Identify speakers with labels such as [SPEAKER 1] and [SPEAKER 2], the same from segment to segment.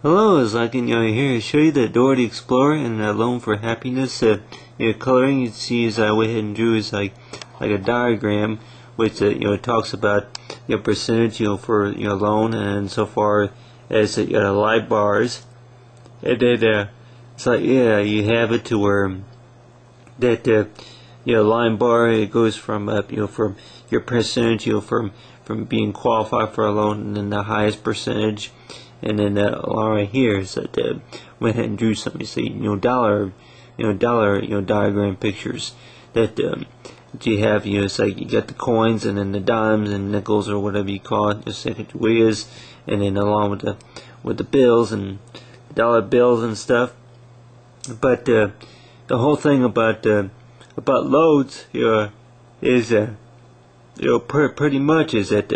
[SPEAKER 1] Hello, it's like here to show you the Dora the Explorer and Loan for Happiness. Coloring you see is I went ahead and drew is like a diagram, which talks about percentage for loan, and so far as light bars, and then it's like you have it to where that line bar, it goes from from your percentage from being qualified for a loan, and then the highest percentage. And then that line right here is that went ahead and drew some, you see, dollar diagram pictures that you have. It's like you got the coins, and then the dimes and nickels, or whatever you call it, just like it is, and then along with the bills and dollar bills and stuff. But the whole thing about loans is pretty much is that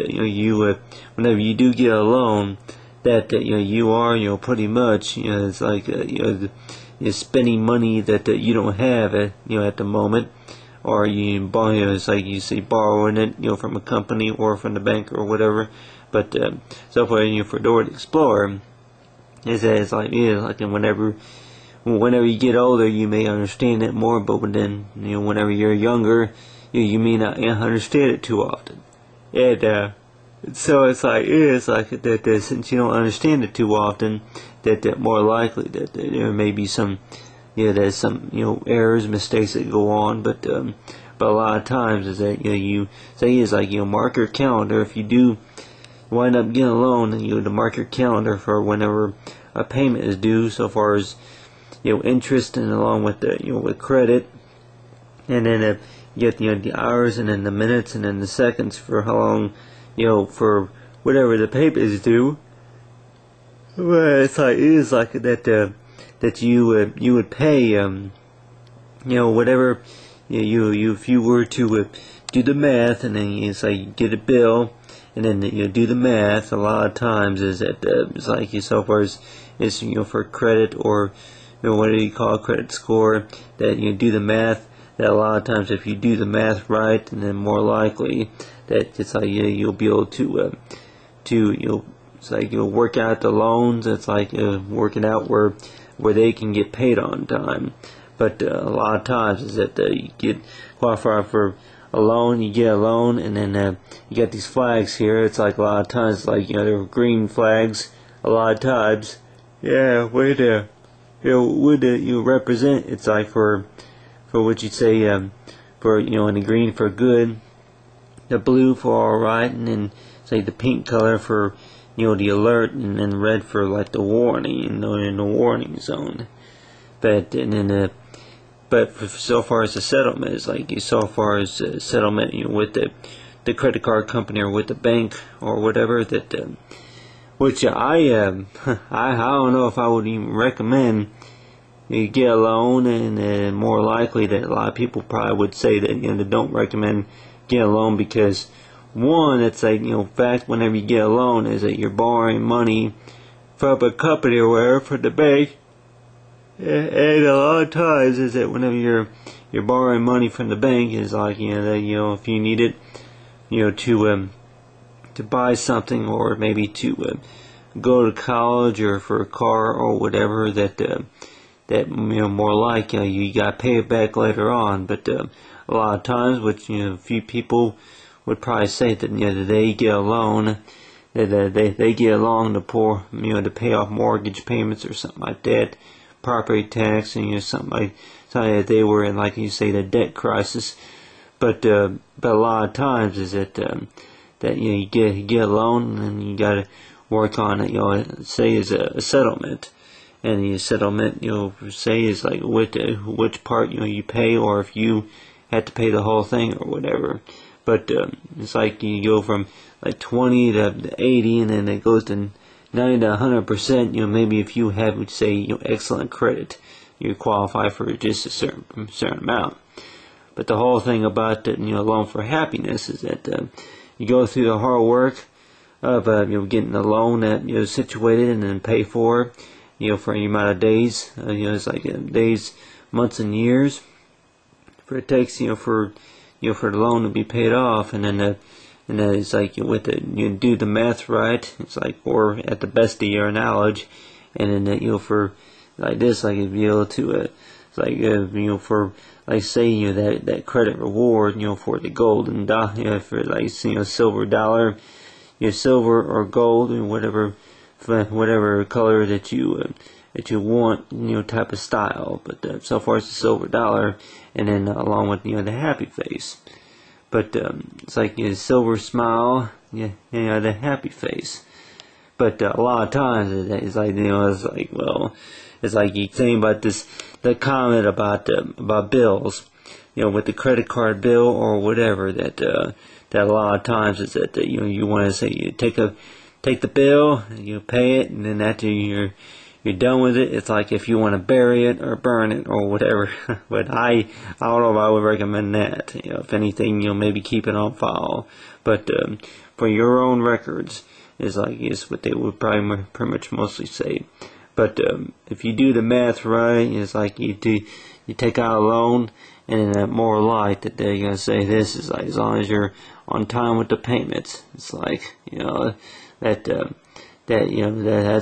[SPEAKER 1] whenever you do get a loan, that you are pretty much it's like you're spending money that you don't have at the moment, or you borrow, it's like you say borrowing it from a company or from the bank or whatever. But so far for Dora the Explorer is that it's like whenever you get older you may understand it more, but then whenever you're younger you may not understand it too often. And so it's like that since you don't understand it too often, that more likely that there may be some there's some errors, mistakes that go on. But a lot of times is that you say is like mark your calendar. If you do wind up getting a loan, to mark your calendar for whenever a payment is due, so far as interest, and along with the with credit, and then you get the hours, and then the minutes, and then the seconds for how long for whatever the payment is due. Well, it's like it is like that that you would pay whatever you if you were to do the math, and then it's like you get a bill, and then do the math. A lot of times is that it's like so far as it's for credit, or what do you call credit score, that you do the math. That a lot of times if you do the math right, and then more likely that it's like you'll be able to it's like work out the loans. It's like working out where they can get paid on time. But a lot of times is that you get qualified for a loan, you get a loan, and then you got these flags here. It's like a lot of times like they're green flags. A lot of times, would you represent? It's like for what you'd say for in the green for good, the blue for alright, and then say the pink color for the alert, and then red for like the warning, in the warning zone. But and then but for so far as the settlement is like so far as settlement with the credit card company or with the bank or whatever, that which I don't know if I would even recommend you get a loan, and more likely that a lot of people probably would say that they don't recommend getting a loan, because one, it's like fact whenever you get a loan is that you're borrowing money from a company or wherever, from the bank, and a lot of times is that whenever you're borrowing money from the bank is like that if you need it to buy something, or maybe to go to college, or for a car or whatever, that more like you got to pay it back later on. But a lot of times, which a few people would probably say that they get a loan, that they get a loan to pay off mortgage payments or something like that, property tax, and something that they were in, like you say, the debt crisis. But a lot of times is that that you get a loan, and you got to work on it. Say is a settlement. And the settlement, say is like which part you pay, or if you had to pay the whole thing or whatever. But it's like you go from like 20 to 80, and then it goes to 90 to 100%. Maybe if you have, say, excellent credit, you qualify for just a certain amount. But the whole thing about that, loan for happiness, is that you go through the hard work of getting the loan that situated, and then pay for for any amount of days. It's like days, months, and years for it takes for the loan to be paid off. And then it's like with it, you do the math right. It's like, or at the best of your knowledge, and then that, for like this, like if you're able to it's like for like say that credit reward for the golden dollar, for like silver dollar, silver or gold, and whatever color that you want, type of style. But so far it's the silver dollar, and then along with the happy face. But it's like silver smile, the happy face. But a lot of times it's like it's like you think about the comment about bills, with the credit card bill or whatever, that a lot of times is that you want to say you take the bill, you pay it, and then after you're done with it, it's like if you want to bury it or burn it or whatever. But I don't know if I would recommend that. If anything, maybe keep it on file. But for your own records is what they would probably pretty much mostly say. But if you do the math right, it's like you take out a loan, and then more like that they're gonna say this is like as long as you're on time with the payments. It's like that's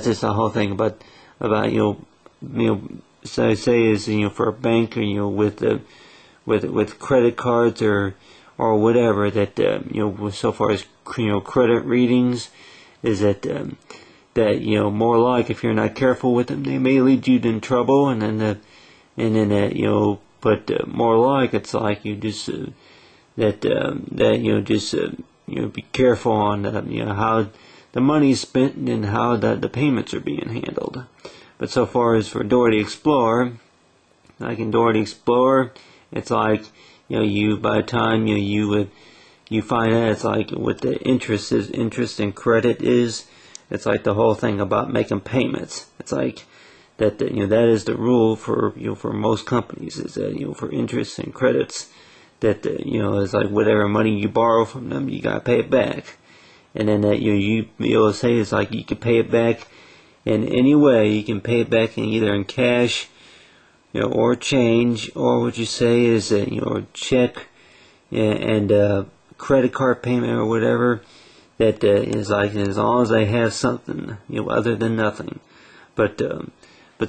[SPEAKER 1] just the whole thing about so say is for a bank, or with credit cards or whatever, that so far as credit readings, is that more like if you're not careful with them, they may lead you in trouble, and then but more like it's like you just be careful on how the money's spent and how the payments are being handled. But so far as for Dora the Explorer, like in Dora the Explorer, it's like you by the time you find out, it's like what the interest and credit is. It's like the whole thing about making payments. It's like that that is the rule for for most companies, is that for interest and credits, that it's like whatever money you borrow from them, you gotta pay it back. And then that you say it's like you can pay it back in any way. You can pay it back either in cash, or change, or what you say is that check and credit card payment or whatever. That is like as long as they have something other than nothing. But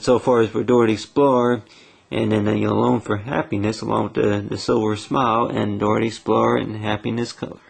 [SPEAKER 1] so far as for Dora the Explorer, and then Loan for Happiness, along with the Silver Smile and Dora the Explorer and Happiness Color.